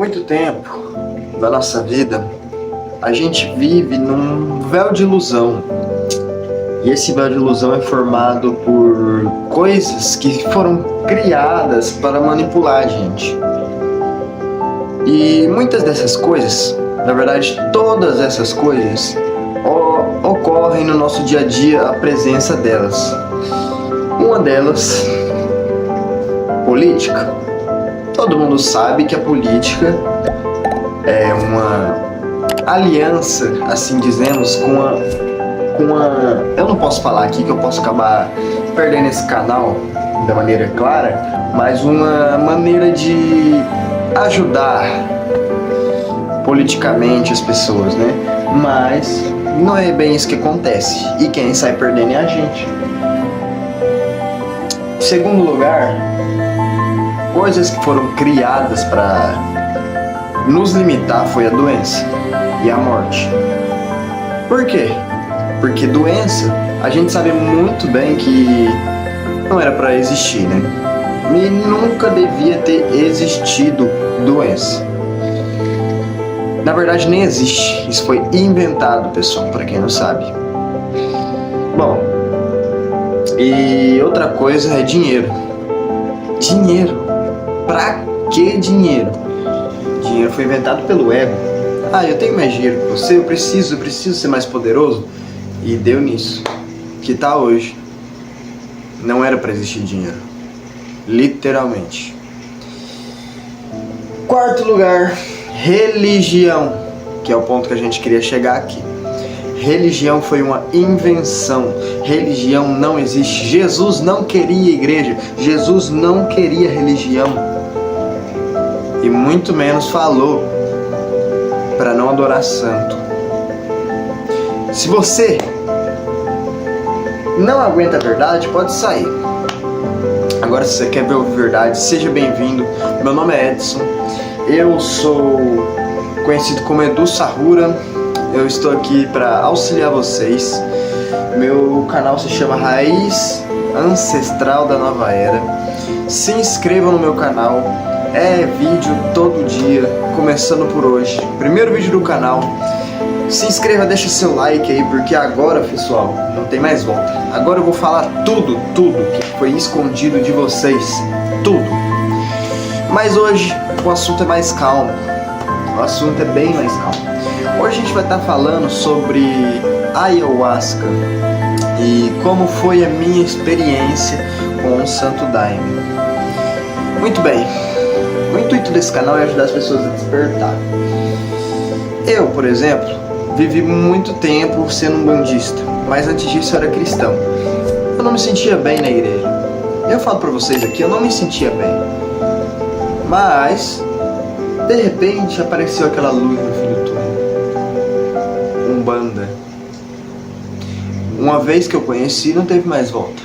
muito tempo da nossa vida, a gente vive num véu de ilusão. E esse véu de ilusão é formado por coisas que foram criadas para manipular a gente. E muitas dessas coisas, na verdade todas essas coisas, ocorrem no nosso dia a dia a presença delas. Uma delas, política. Todo mundo sabe que a política é uma aliança, assim dizemos, com a... Eu não posso falar aqui que eu posso acabar perdendo esse canal da maneira clara, mas uma maneira de ajudar politicamente as pessoas, né? Mas não é bem isso que acontece, e quem sai perdendo é a gente. Em segundo lugar, coisas que foram criadas para nos limitar foi a doença e a morte. Por quê? Porque doença, a gente sabe muito bem que não era para existir, né? E nunca devia ter existido doença. Na verdade, nem existe. Isso foi inventado, pessoal, para quem não sabe. Bom, e outra coisa é dinheiro. Dinheiro. Pra que dinheiro? Dinheiro foi inventado pelo ego. Eu tenho mais dinheiro que você, eu preciso ser mais poderoso. E deu nisso. Que tá hoje. Não era pra existir dinheiro. Literalmente. Quarto lugar, religião. Que é o ponto que a gente queria chegar aqui. Religião foi uma invenção. Religião não existe. Jesus não queria igreja. Jesus não queria religião. E muito menos falou para não adorar santo. Se você não aguenta a verdade, pode sair. Agora, se você quer ver a verdade, seja bem-vindo. Meu nome é Edson. Eu sou conhecido como Edu Sahura. Eu estou aqui para auxiliar vocês. Meu canal se chama Raiz Ancestral da Nova Era. Se inscrevam no meu canal. É vídeo todo dia, começando por hoje. Primeiro vídeo do canal. Se inscreva, deixa seu like aí, porque agora, pessoal, não tem mais volta. Agora eu vou falar tudo que foi escondido de vocês. Tudo. Mas hoje o assunto é mais calmo. O assunto é bem mais calmo. Hoje a gente vai estar falando sobre ayahuasca e como foi a minha experiência com o Santo Daime. Muito bem. O intuito desse canal é ajudar as pessoas a despertar. Eu, por exemplo, vivi muito tempo sendo um bandista, mas antes disso eu era cristão. Eu não me sentia bem na igreja. Eu falo pra vocês aqui, eu não me sentia bem. Mas, de repente, apareceu aquela luz no fim do túnel. Umbanda. Uma vez que eu conheci, não teve mais volta.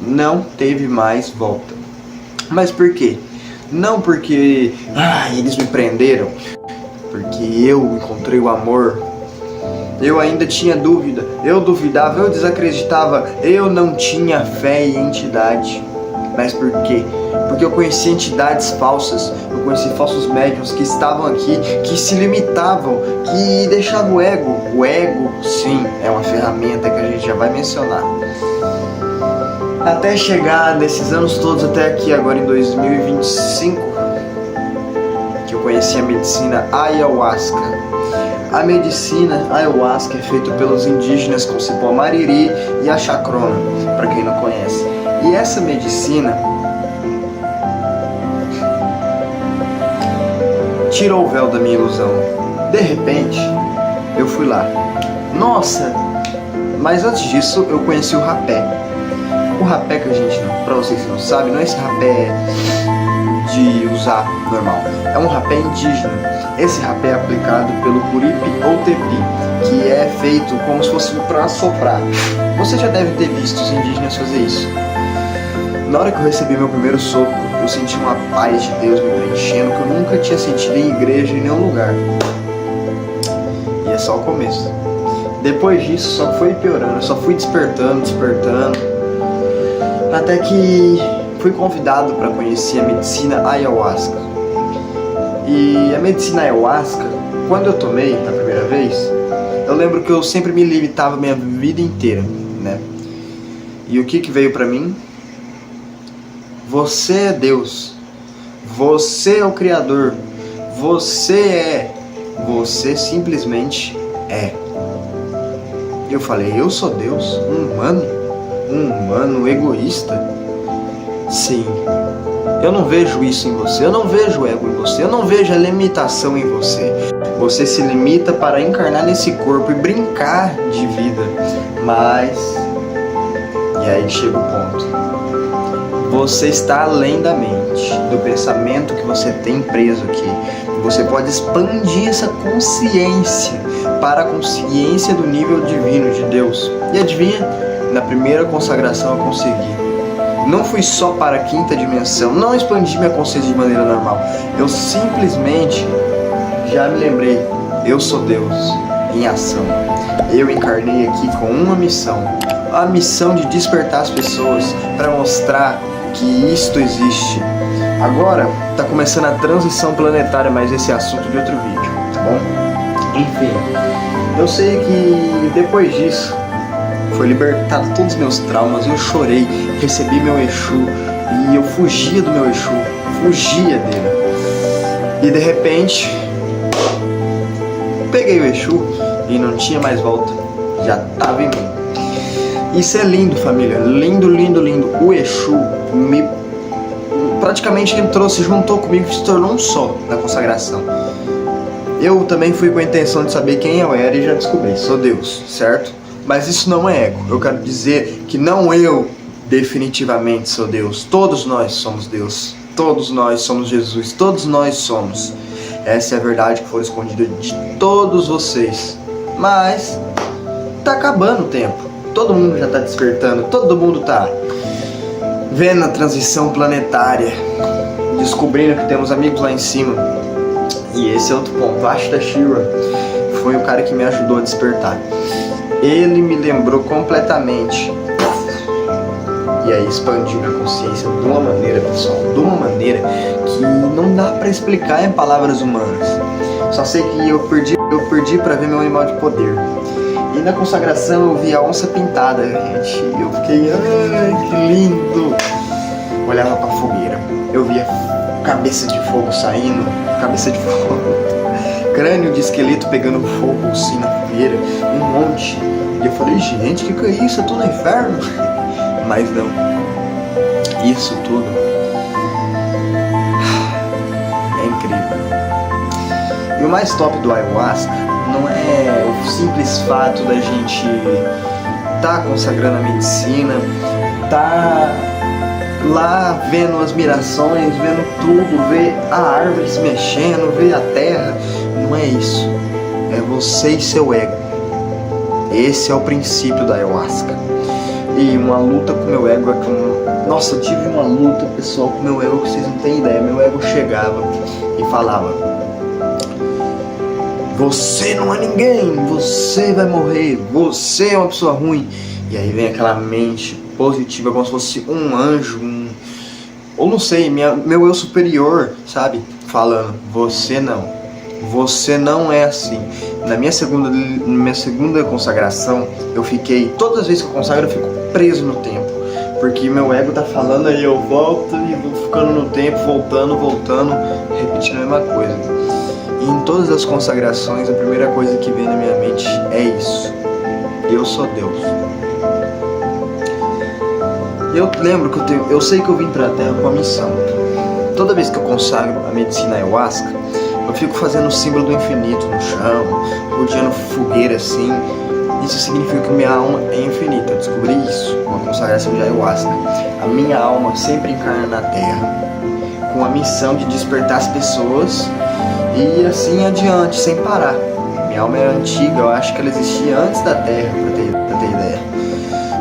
Não teve mais volta. Mas por quê? Não porque eles me prenderam, porque eu encontrei o amor. Eu ainda tinha dúvida, eu duvidava, eu desacreditava, eu não tinha fé em entidade. Mas por quê? Porque eu conheci entidades falsas, eu conheci falsos médiuns que estavam aqui, que se limitavam, que deixavam o ego. O ego, sim, é uma ferramenta que a gente já vai mencionar. Até chegar nesses anos todos, até aqui agora em 2025, que eu conheci a medicina ayahuasca. A medicina ayahuasca é feita pelos indígenas com cipó mariri e a chacrona, para quem não conhece. E essa medicina tirou o véu da minha ilusão. De repente, eu fui lá. Nossa! Mas antes disso, eu conheci o rapé. O rapé que a gente, pra vocês que não sabem, não é esse rapé de usar normal. É um rapé indígena. Esse rapé é aplicado pelo Curipe ou Tepi, que é feito como se fosse para soprar. Você já deve ter visto os indígenas fazer isso. Na hora que eu recebi meu primeiro sopro, eu senti uma paz de Deus me preenchendo que eu nunca tinha sentido em igreja em nenhum lugar. E é só o começo. Depois disso só foi piorando, eu só fui despertando, até que fui convidado para conhecer a medicina ayahuasca. E a medicina ayahuasca, quando eu tomei a primeira vez, eu lembro que eu sempre me limitava a minha vida inteira, né? E o que veio pra mim? Você é Deus. Você é o Criador. Você simplesmente é. Eu falei, eu sou Deus? Um humano egoísta? Sim. Eu não vejo isso em você, eu não vejo o ego em você, eu não vejo a limitação em você. Você se limita para encarnar nesse corpo e brincar de vida. Mas... E aí chega o ponto. Você está além da mente, do pensamento que você tem preso aqui. Você pode expandir essa consciência para a consciência do nível divino de Deus. E adivinha? Na primeira consagração eu consegui. Não fui só para a quinta dimensão, não expandi minha consciência de maneira normal. Eu simplesmente já me lembrei, eu sou Deus em ação. Eu encarnei aqui com uma missão, a missão de despertar as pessoas para mostrar que isto existe. Agora está começando a transição planetária, mas esse é assunto de outro vídeo, tá bom? Enfim, eu sei que depois disso foi libertado todos os meus traumas, eu chorei, recebi meu Exu e eu fugia do meu Exu, fugia dele. E de repente, peguei o Exu e não tinha mais volta, já estava em mim. Isso é lindo, família, lindo, lindo, lindo. O Exu praticamente entrou, se juntou comigo e se tornou um só na consagração. Eu também fui com a intenção de saber quem eu era e já descobri, sou Deus, certo? Mas isso não é ego, eu quero dizer que não eu definitivamente sou Deus, todos nós somos Deus, todos nós somos Jesus, todos nós somos. Essa é a verdade que foi escondida de todos vocês. Mas tá acabando o tempo, todo mundo já tá despertando, todo mundo tá vendo a transição planetária, descobrindo que temos amigos lá em cima. E esse é outro ponto, Ashta Shira foi o cara que me ajudou a despertar. Ele me lembrou completamente. E aí expandiu minha consciência de uma maneira, pessoal, de uma maneira que não dá pra explicar em palavras humanas. Só sei que eu perdi pra ver meu animal de poder. E na consagração eu vi a onça pintada, gente. E eu fiquei, ai, que lindo. Olhava pra fogueira, eu via cabeça de fogo saindo, crânio de esqueleto pegando fogo assim na fogueira, um monte. E eu falei, gente, que é isso? Eu tô no inferno? Mas não, isso tudo é incrível. E o mais top do ayahuasca não é o simples fato da gente tá consagrando a medicina, tá lá vendo as mirações, vendo tudo, ver a árvore se mexendo, ver a terra. Não é isso, é você e seu ego. Esse é o princípio da ayahuasca. E uma luta com o meu ego é como... Nossa, eu tive uma luta, pessoal, com o meu ego que vocês não têm ideia. Meu ego chegava e falava, você não é ninguém, você vai morrer, você é uma pessoa ruim. E aí vem aquela mente positiva, como se fosse um anjo, ou não sei, meu eu superior, sabe? Falando, você não é assim. Na minha segunda consagração, eu fiquei, todas as vezes que eu consagro, eu fico preso no tempo. Porque meu ego tá falando, aí eu volto e vou ficando no tempo, voltando, repetindo a mesma coisa. E em todas as consagrações, a primeira coisa que vem na minha mente é isso. Eu sou Deus. Eu lembro que eu sei que eu vim pra Terra com a missão. Toda vez que eu consagro a medicina ayahuasca, eu fico fazendo o símbolo do infinito no chão, rodeando fogueira assim. Isso significa que minha alma é infinita. Eu descobri isso com a consagração de ayahuasca. A minha alma sempre encarna na Terra, com a missão de despertar as pessoas e assim adiante, sem parar. Minha alma é antiga, eu acho que ela existia antes da Terra, pra ter ideia.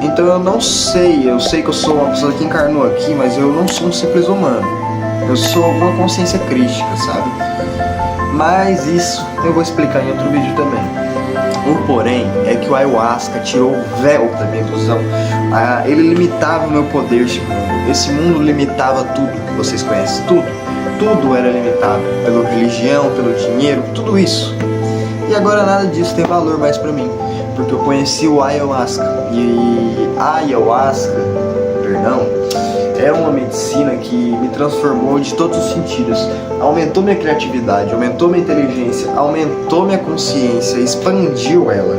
Então eu não sei, eu sei que eu sou uma pessoa que encarnou aqui, mas eu não sou um simples humano. Eu sou uma consciência crística, sabe? Mas isso eu vou explicar em outro vídeo também. O porém é que o ayahuasca tirou o véu da minha ilusão. Ele limitava o meu poder, esse mundo. Esse mundo limitava tudo que vocês conhecem, tudo. tudo era limitado, pela religião, pelo dinheiro, tudo isso. E agora nada disso tem valor mais pra mim, porque eu conheci o ayahuasca. E a ayahuasca, é uma medicina que me transformou de todos os sentidos. Aumentou minha criatividade, aumentou minha inteligência, aumentou minha consciência, expandiu ela.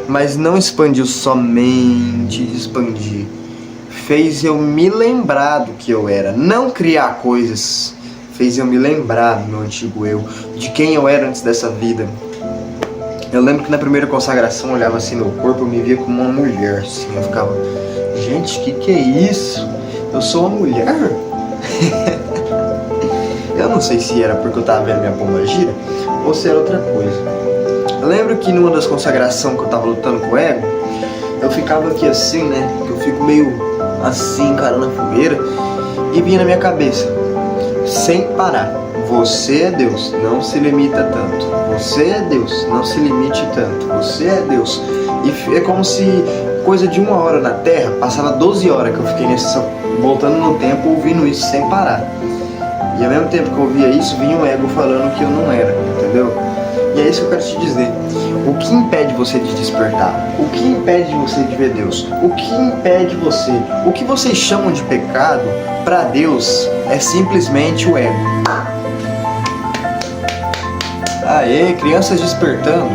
Mas não expandiu somente expandir. Fez eu me lembrar do que eu era, não criar coisas. Fez eu me lembrar do meu antigo eu, de quem eu era antes dessa vida. Eu lembro que na primeira consagração eu olhava assim meu corpo, eu me via como uma mulher, assim, eu ficava, gente, que é isso? Eu sou uma mulher? Eu não sei se era porque eu tava vendo minha pomba gira ou se era outra coisa. Eu lembro que numa das consagrações que eu tava lutando com o ego, eu ficava aqui assim, né? Que eu fico meio assim, encarando a fogueira, e vinha na minha cabeça, sem parar: você é Deus, não se limita tanto. Você é Deus, não se limite tanto. Você é Deus. E é como se coisa de 1 hora na Terra passava 12 horas que eu fiquei voltando no tempo, ouvindo isso sem parar. E ao mesmo tempo que eu ouvia isso, vinha o ego falando que eu não era, entendeu? E é isso que eu quero te dizer. O que impede você de despertar? O que impede você de ver Deus? O que impede você? O que vocês chamam de pecado, para Deus, é simplesmente o ego. Aê, crianças despertando.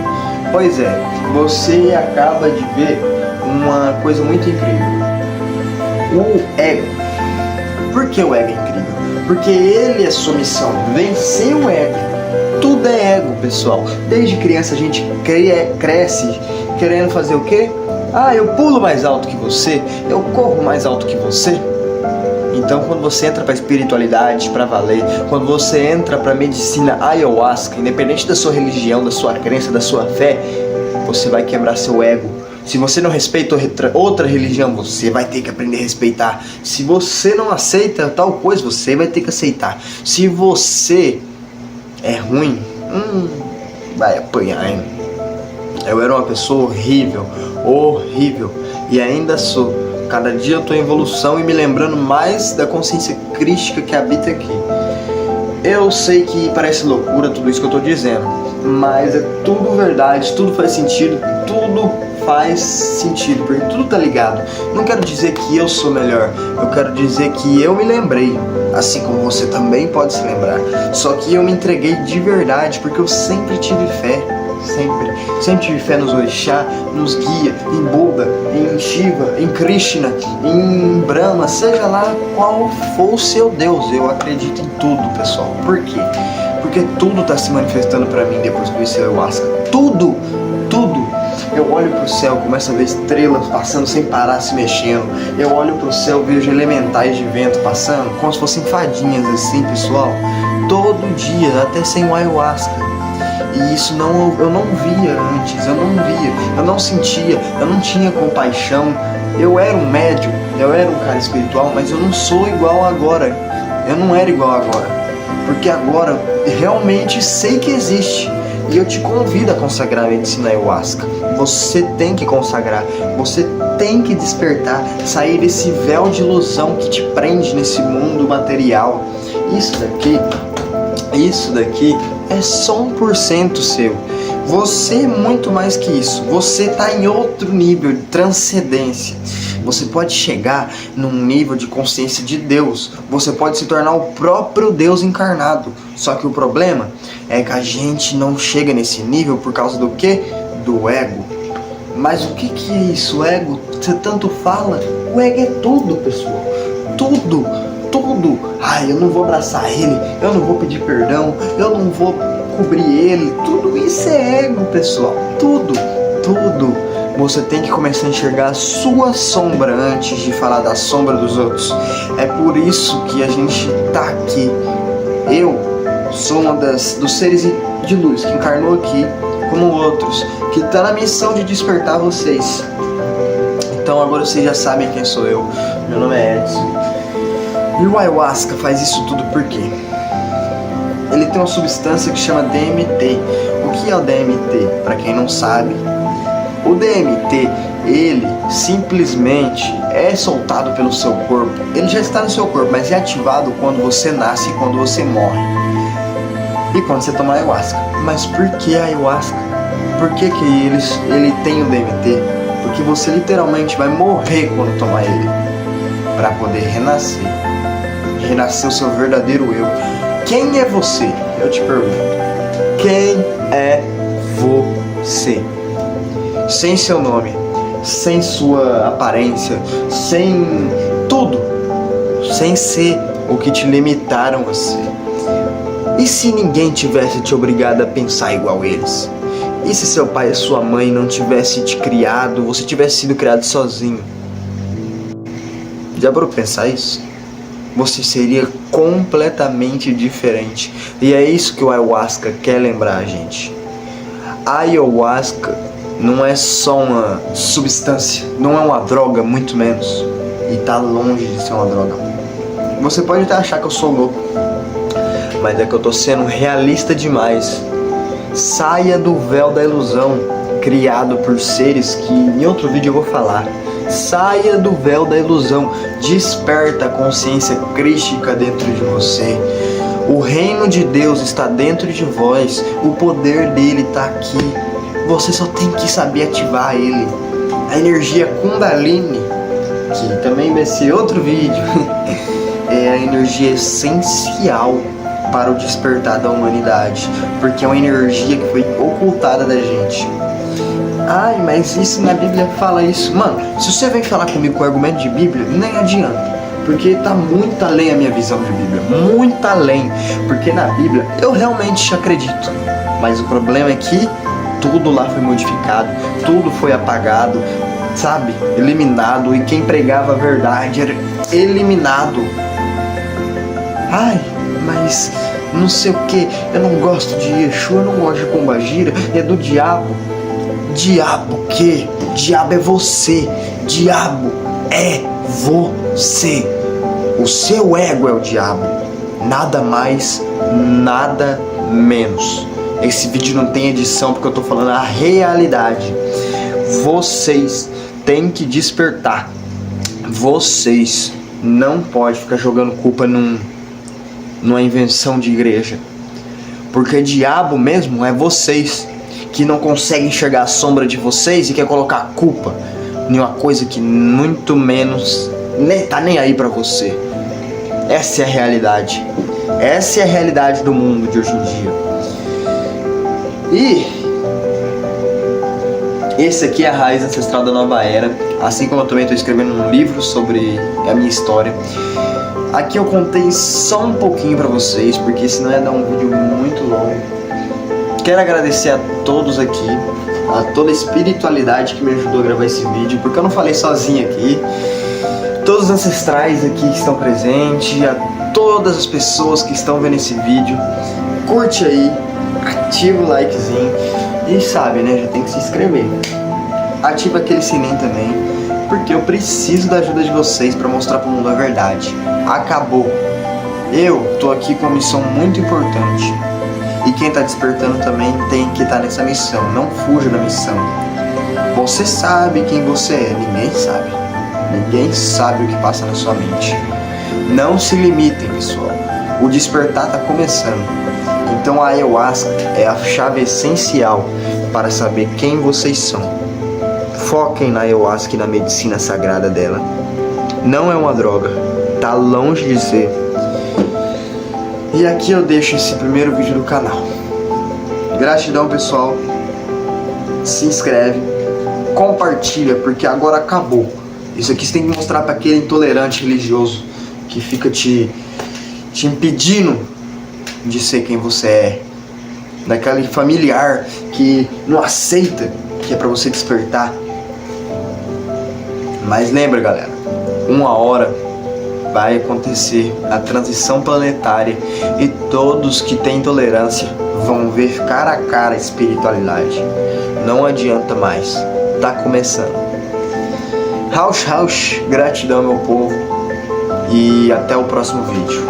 Pois é, você acaba de ver uma coisa muito incrível. O ego. Por que o ego é incrível? Porque ele é sua missão, vencer o ego. Tudo é ego, pessoal. Desde criança a gente cresce querendo fazer o quê? Ah, eu pulo mais alto que você, eu corro mais alto que você. Então, quando você entra para a espiritualidade, para valer, quando você entra para a medicina ayahuasca, independente da sua religião, da sua crença, da sua fé, você vai quebrar seu ego. Se você não respeita outra religião, você vai ter que aprender a respeitar. Se você não aceita tal coisa, você vai ter que aceitar. Se você é ruim, vai apanhar, hein? Eu era uma pessoa horrível, e ainda sou. Cada dia eu estou em evolução e me lembrando mais da consciência crística que habita aqui. Eu sei que parece loucura tudo isso que eu estou dizendo, mas é tudo verdade, tudo faz sentido, porque tudo tá ligado. Não quero dizer que eu sou melhor, eu quero dizer que eu me lembrei, assim como você também pode se lembrar. Só que eu me entreguei de verdade, porque eu sempre tive fé. Sempre tive fé nos orixá, nos guia, em Buda, em Shiva, em Krishna, em Brahma, seja lá qual for o seu Deus. Eu acredito em tudo, pessoal. Por quê? Porque tudo está se manifestando para mim depois que eu conheci a ayahuasca. Tudo. Eu olho pro céu, começo a ver estrelas passando sem parar, se mexendo. Eu olho pro céu, vejo elementais de vento passando, como se fossem fadinhas assim, pessoal. Todo dia, até sem o ayahuasca. E isso eu não via antes, eu não sentia, eu não tinha compaixão. Eu era um médium, eu era um cara espiritual, mas eu não sou igual agora. Eu não era igual agora, porque agora realmente sei que existe. E eu te convido a consagrar a medicina ayahuasca. Você tem que consagrar, você tem que despertar, sair desse véu de ilusão que te prende nesse mundo material. Isso daqui é só 1% seu. Você é muito mais que isso. Você está em outro nível de transcendência. Você pode chegar num nível de consciência de Deus. Você pode se tornar o próprio Deus encarnado. Só que o problema é que a gente não chega nesse nível por causa do quê? Do ego. Mas o que é isso? O ego? Você tanto fala? O ego é tudo, pessoal. Tudo. Ai, eu não vou abraçar ele, eu não vou pedir perdão, eu não vou cobrir ele. Tudo isso é ego, pessoal. Tudo. Você tem que começar a enxergar a sua sombra antes de falar da sombra dos outros. É por isso que a gente tá aqui. Eu sou uma dos seres de luz que encarnou aqui, como outros, que tá na missão de despertar vocês. Então agora vocês já sabem quem sou eu. Meu nome é Edson. E o ayahuasca faz isso tudo por quê? Ele tem uma substância que chama DMT. O que é o DMT? Para quem não sabe, o DMT, ele simplesmente é soltado pelo seu corpo, ele já está no seu corpo, mas é ativado quando você nasce e quando você morre. E quando você toma ayahuasca. Mas por que a ayahuasca? Por que ele tem o DMT? Porque você literalmente vai morrer quando tomar ele, para poder renascer. Renascer o seu verdadeiro eu. Quem é você? Eu te pergunto. Quem é você? Sem seu nome, sem sua aparência, sem tudo, sem ser o que te limitaram a ser. E se ninguém tivesse te obrigado a pensar igual eles? E se seu pai e sua mãe não tivesse te criado, você tivesse sido criado sozinho? Já parou pra pensar isso? Você seria completamente diferente. E é isso que o ayahuasca quer lembrar a gente. A ayahuasca não é só uma substância, não é uma droga, muito menos. E tá longe de ser uma droga. Você pode até achar que eu sou louco, mas é que eu tô sendo realista demais. Saia do véu da ilusão criado por seres que em outro vídeo eu vou falar. Saia do véu da ilusão, desperta a consciência crística dentro de você. O reino de Deus está dentro de vós, o poder dele está aqui. Você só tem que saber ativar ele. A energia Kundalini, que também vai ser outro vídeo, é a energia essencial para o despertar da humanidade, porque é uma energia que foi ocultada da gente. Ai, mas isso na Bíblia fala isso. Mano, se você vem falar comigo com argumento de Bíblia, nem adianta, porque tá muito além a minha visão de Bíblia, muito além, porque na Bíblia eu realmente acredito, mas o problema é que tudo lá foi modificado, tudo foi apagado, sabe, eliminado, e quem pregava a verdade era eliminado. Ai, mas não sei o que, eu não gosto de Exu, eu não gosto de Pombagira, é do diabo. Diabo o quê? Diabo é você. Diabo é você. O seu ego é o diabo. Nada mais, nada menos. Esse vídeo não tem edição porque eu tô falando a realidade. Vocês têm que despertar. Vocês não podem ficar jogando culpa numa invenção de igreja. Porque diabo mesmo é vocês, que não conseguem enxergar a sombra de vocês e quer colocar a culpa em uma coisa que muito menos tá nem aí pra você. Essa é a realidade. Essa é a realidade do mundo de hoje em dia. E esse aqui é a raiz ancestral da nova era. Assim como eu também estou escrevendo um livro sobre a minha história. Aqui eu contei só um pouquinho pra vocês, porque senão ia dar um vídeo muito longo. Quero agradecer a todos aqui, a toda a espiritualidade que me ajudou a gravar esse vídeo, porque eu não falei sozinho aqui. Todos os ancestrais aqui que estão presentes, a todas as pessoas que estão vendo esse vídeo. Curte aí, ativa o likezinho e sabe, né, já tem que se inscrever. Ativa aquele sininho também, porque eu preciso da ajuda de vocês para mostrar para o mundo a verdade. Acabou. Eu tô aqui com uma missão muito importante. E quem está despertando também tem que estar nessa missão. Não fuja da missão. Você sabe quem você é, ninguém sabe. Ninguém sabe o que passa na sua mente. Não se limitem, pessoal. O despertar está começando. Então a ayahuasca é a chave essencial para saber quem vocês são. Foquem na ayahuasca e na medicina sagrada dela. Não é uma droga. Tá longe de ser. E aqui eu deixo esse primeiro vídeo do canal. Gratidão, pessoal. Se inscreve, compartilha, porque agora acabou. Isso aqui você tem que mostrar para aquele intolerante religioso que fica te impedindo de ser quem você é. Daquele familiar que não aceita que é para você despertar. Mas lembra, galera, uma hora vai acontecer a transição planetária e todos que têm intolerância vão ver cara a cara a espiritualidade. Não adianta mais, tá começando. Rausch, gratidão, meu povo, e até o próximo vídeo.